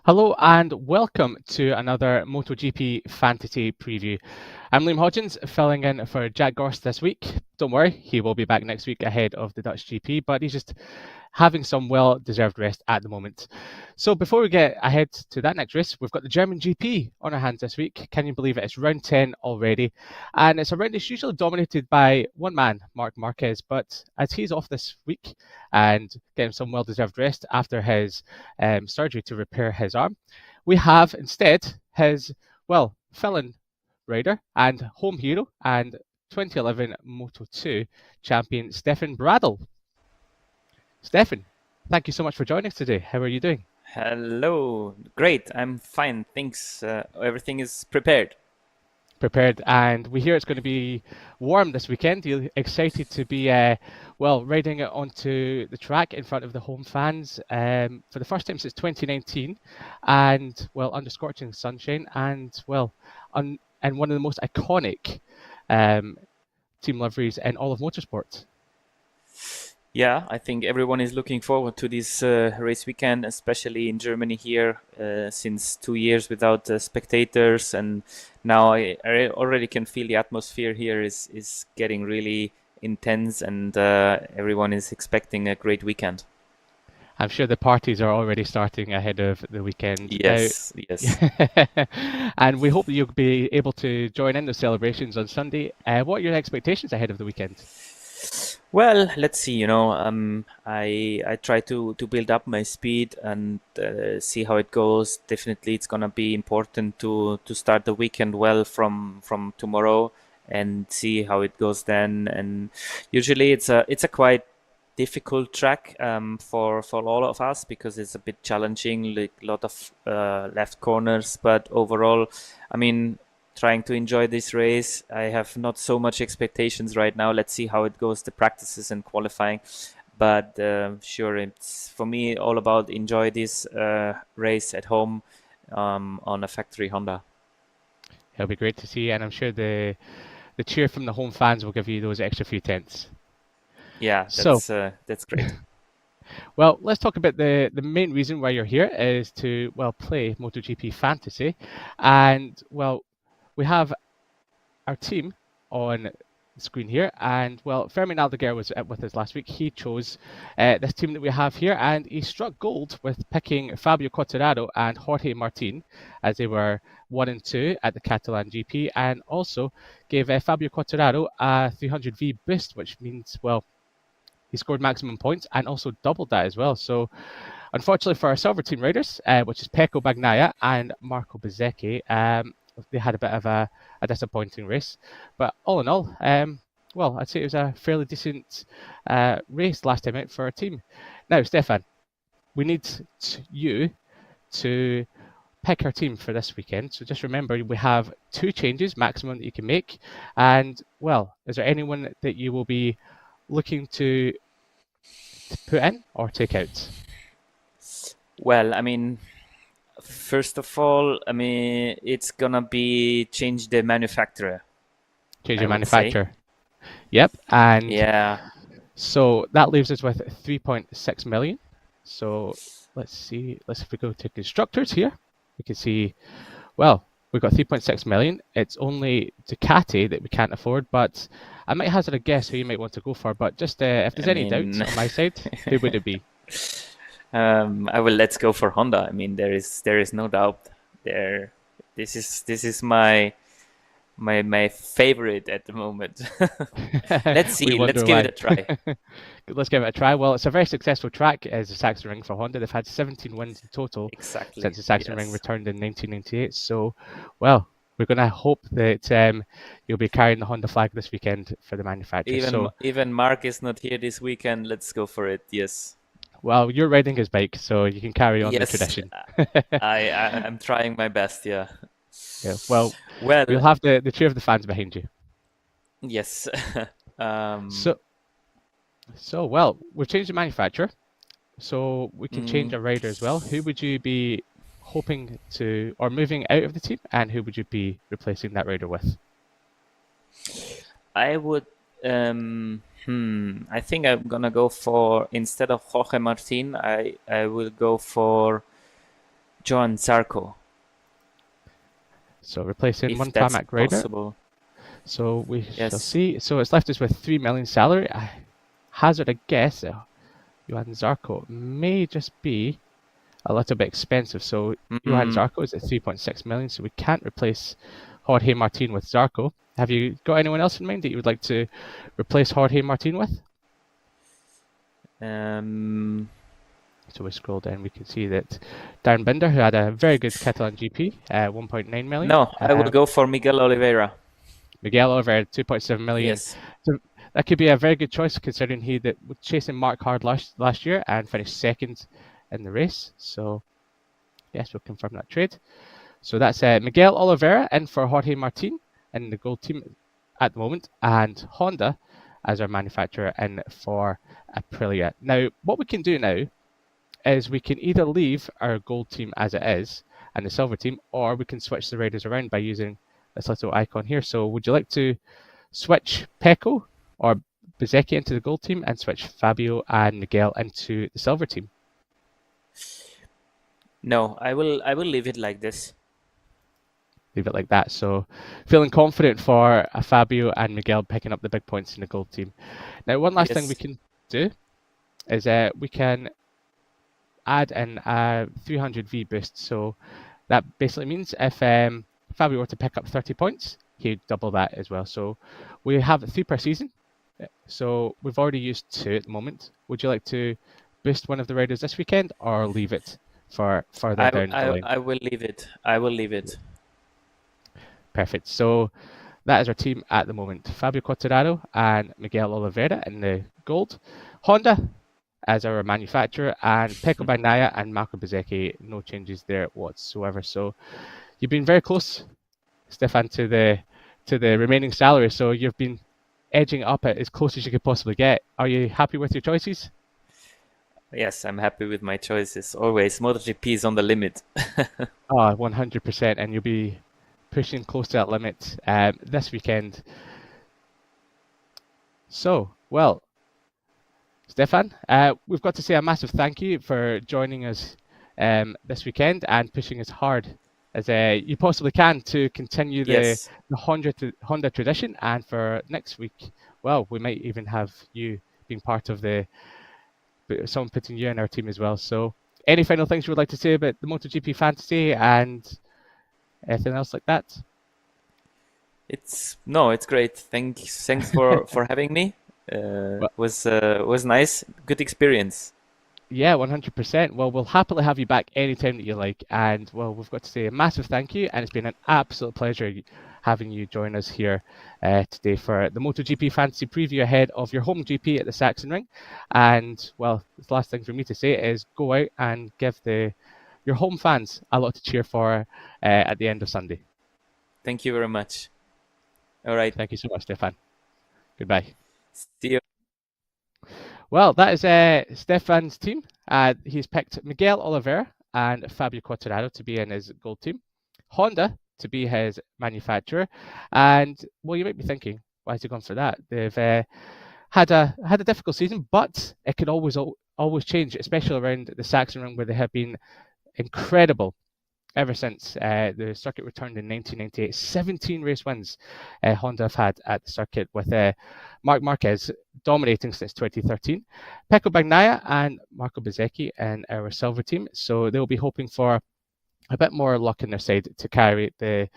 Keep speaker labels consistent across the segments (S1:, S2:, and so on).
S1: Hello and welcome to another MotoGP Fantasy Preview. I'm Liam Hodgins, filling in for Jack Gorst this week. Don't worry, he will be back next week ahead of the Dutch GP, but he's just having some well-deserved rest at the moment. So before we get ahead to that next race, we've got the German GP on our hands this week. Can you believe it? It's round 10 already. And it's a round that's usually dominated by one man, Marc Marquez, but as he's off this week and getting some well-deserved rest after his surgery to repair his arm, we have instead his, fill-in rider and home hero and 2011 Moto2 champion Stefan Bradl. Stefan, thank you so much for joining us today. How are you doing?
S2: Hello, great. I'm fine. Thanks. Everything is prepared.
S1: Prepared, and we hear it's going to be warm this weekend. You're excited to be, riding it onto the track in front of the home fans for the first time since 2019, and under scorching sunshine, and and one of the most iconic um, team liveries in all of motorsport.
S2: Yeah, I think everyone is looking forward to this race weekend, especially in Germany here, since 2 years without spectators, and now I already can feel the atmosphere here is getting really intense, and everyone is expecting a great weekend.
S1: I'm sure the parties are already starting ahead of the weekend. Now,
S2: Yes, yes.
S1: and we hope that you'll be able to join in the celebrations on Sunday. What are your expectations ahead of the weekend?
S2: Well, let's see. I try to build up my speed and see how it goes. Definitely, it's gonna be important to start the weekend well from tomorrow and see how it goes then. And usually, it's a quite difficult track for all of us because it's a bit challenging, like a lot of left corners. But overall, I mean, trying to enjoy this race. I have not so much expectations right now. Let's see how it goes, the practices and qualifying. But sure, it's for me all about enjoy this race at home on a factory Honda.
S1: It'll be great to see, and I'm sure the cheer from the home fans will give you those extra few tenths.
S2: Yeah,
S1: So,
S2: that's great.
S1: let's talk about the main reason why you're here is to play MotoGP Fantasy, and we have our team on the screen here. And Fermin Aldeguer was with us last week. He chose this team that we have here, and he struck gold with picking Fabio Quartararo and Jorge Martin as they were 1 and 2 at the Catalan GP, and also gave Fabio Quartararo a 300V boost, which means he scored maximum points and also doubled that as well. So unfortunately for our silver team riders, which is Pecco Bagnaia and Marco Bezzecchi, they had a bit of a disappointing race. But all in all, I'd say it was a fairly decent race last time out for our team. Now, Stefan, we need you to pick our team for this weekend. So just remember, we have 2 changes maximum that you can make. And, is there anyone that you will be looking to put in or take out?
S2: Well, I mean, first of all, I mean, it's gonna be change the manufacturer,
S1: Change
S2: I
S1: your
S2: would say.
S1: manufacturer. Yep. And
S2: Yeah.
S1: so that leaves us with 3.6 million. So let's see. If we go to constructors here, we can see, we've got 3.6 million. It's only Ducati that we can't afford, but I might hazard a guess who you might want to go for. But just if
S2: I
S1: there's any doubts
S2: mean,
S1: on my side, who would it be?
S2: I will let's go for Honda. I mean, there is no doubt there. This is my favorite at the moment. Let's
S1: We
S2: see. Let's
S1: wonder
S2: give it
S1: why.
S2: a try.
S1: Let's give it a try. Well, it's a very successful track as the Saxon Ring for Honda. They've had 17 wins in total since
S2: Exactly.
S1: the Saxon Ring
S2: Yes.
S1: returned in 1998. So, we're going to hope that you'll be carrying the Honda flag this weekend for the manufacturer.
S2: Even
S1: So,
S2: even Mark is not here this weekend. Let's go for it. Yes.
S1: you're riding his bike, so you can carry on the
S2: Yes.
S1: tradition.
S2: I'm trying my best. Yeah.
S1: Yeah. We'll
S2: Well.
S1: have the cheer of the fans behind you.
S2: Yes. um.
S1: So, we've changed the manufacturer. So we can change
S2: mm,
S1: a rider as well. Who would you be hoping to, or moving out of the team, and who would you be replacing that rider with?
S2: I would. I think I'm gonna go for instead of Jorge Martin, I will go for Joan Zarco,
S1: So replacing
S2: if
S1: one
S2: that's
S1: tarmac rider.
S2: possible.
S1: So we shall
S2: Yes.
S1: see. So it's left us with 3 million salary. I hazard a guess. Johan Zarco may just be a little bit expensive. So Johan Zarco is at 3.6 million. So we can't replace Jorge Martin with Zarco. Have you got anyone else in mind that you would like to replace Jorge Martin with? So we scroll down, we can see that Darren Binder, who had a very good Catalan GP, 1.9 million.
S2: No, I will go for Miguel Oliveira.
S1: Miguel Oliveira, 2.7 million.
S2: Yes.
S1: So that could be a very good choice considering he was chasing Mark hard last year and finished second in the race. So yes, we'll confirm that trade. So that's Miguel Oliveira in for Jorge Martin in the gold team at the moment, and Honda as our manufacturer in for Aprilia. Now, what we can do now is we can either leave our gold team as it is and the silver team, or we can switch the riders around by using this little icon here. So would you like to switch Pecco or Bezzecchi into the gold team and switch Fabio and Miguel into the silver team?
S2: No, I will leave it like this.
S1: Leave it like that. So feeling confident for Fabio and Miguel picking up the big points in the gold team. Now, one last thing we can do is we can add in a 300V boost. So that basically means if Fabio were to pick up 30 points, he'd double that as well. So we have 3 per season. So we've already used 2 at the moment. Would you like to boost one of the riders this weekend or leave it for further down the line?
S2: I will leave it. I will leave it.
S1: Perfect. So that is our team at the moment. Fabio Quartararo and Miguel Oliveira in the gold. Honda as our manufacturer, and Pecco Bagnaia and Marco Bezzecchi, no changes there whatsoever. So you've been very close, Stefan, to the remaining salary. So you've been edging up it as close as you could possibly get. Are you happy with your choices?
S2: Yes, I'm happy with my choices. Always, MotoGP is on the limit.
S1: 100%, and you'll be pushing close to that limit this weekend. So, well, Stefan, we've got to say a massive thank you for joining us this weekend and pushing as hard as you possibly can to continue the Honda tradition. And for next week, well, we might even have you being part of someone putting you in our team as well. So any final things you would like to say about the MotoGP Fantasy and anything else like that?
S2: It's great. Thanks for having me. Was nice, good experience.
S1: Yeah, 100%. Well, we'll happily have you back anytime that you like. And well, we've got to say a massive thank you, and it's been an absolute pleasure having you join us here today for the MotoGP Fantasy Preview ahead of your home GP at the Sachsenring. And well, the last thing for me to say is go out and give your home fans a lot to cheer for at the end of Sunday.
S2: Thank you very much. All right.
S1: Thank you so much, Stefan. Goodbye.
S2: See you.
S1: Well, that is Stefan's team. He's picked Miguel Oliveira and Fabio Quartararo to be in his gold team, Honda to be his manufacturer, and well, you might be thinking, why has he gone for that? They've had a difficult season, but it can always change, especially around the Sachsenring, where they have been incredible ever since the circuit returned in 1998. 17 race wins Honda have had at the circuit, with Marc Marquez dominating since 2013. Pecco Bagnaia and Marco Bezzecchi in our silver team. So they'll be hoping for a bit more luck in their side to carry the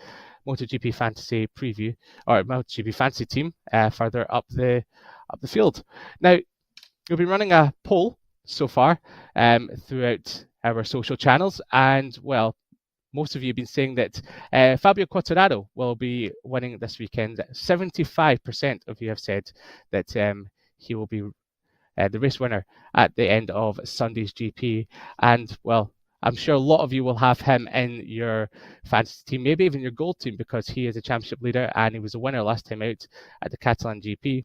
S1: MotoGP Fantasy Preview or MotoGP Fantasy team further up the field. Now, we've been running a poll so far throughout our social channels, and well, most of you have been saying that Fabio Quartararo will be winning this weekend. 75% of you have said that he will be the race winner at the end of Sunday's GP. And, well, I'm sure a lot of you will have him in your fantasy team, maybe even your gold team, because he is a championship leader and he was a winner last time out at the Catalan GP.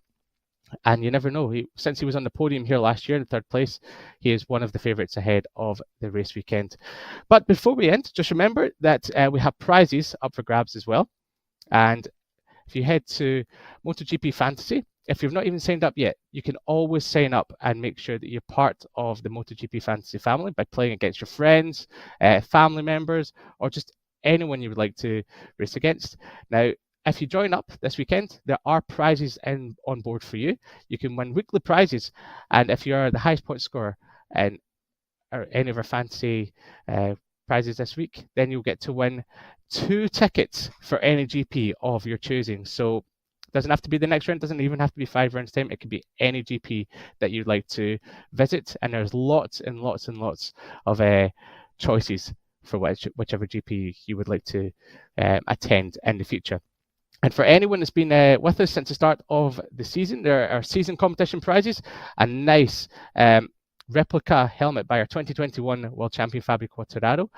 S1: And you never know, since he was on the podium here last year in third place, he is one of the favourites ahead of the race weekend. But before we end, just remember that we have prizes up for grabs as well. And if you head to MotoGP Fantasy if you've not even signed up yet, you can always sign up and make sure that you're part of the MotoGP Fantasy family by playing against your friends, family members, or just anyone you would like to race against. Now, if you join up this weekend, there are prizes on board for you. You can win weekly prizes, and if you're the highest point scorer in any of our fantasy prizes this week, then you'll get to win 2 tickets for any GP of your choosing. So doesn't have to be the next round, doesn't even have to be 5 rounds time. It could be any GP that you'd like to visit, and there's lots and lots and lots of choices for whichever GP you would like to attend in the future. And for anyone that's been with us since the start of the season, there are season competition prizes, a nice replica helmet by our 2021 World Champion Fabio Quartararo,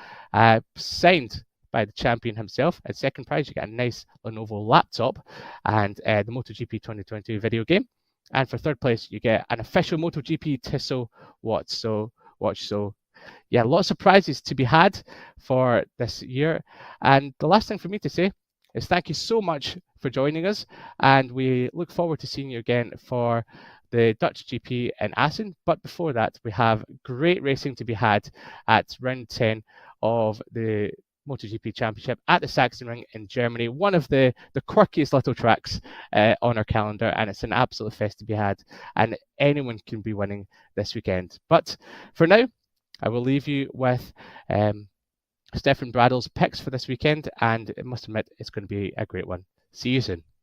S1: signed by the champion himself. At second prize, you get a nice Lenovo laptop and the MotoGP 2022 video game. And for third place, you get an official MotoGP Tissot watch. So yeah, lots of prizes to be had for this year. And the last thing for me to say is thank you so much for joining us, and we look forward to seeing you again for the Dutch GP in Assen. But before that, we have great racing to be had at round 10 of the MotoGP Championship at the Sachsenring in Germany, one of the quirkiest little tracks on our calendar, and it's an absolute fest to be had, and anyone can be winning this weekend. But for now, I will leave you with Stefan Bradl's picks for this weekend, and I must admit it's going to be a great one. See you soon.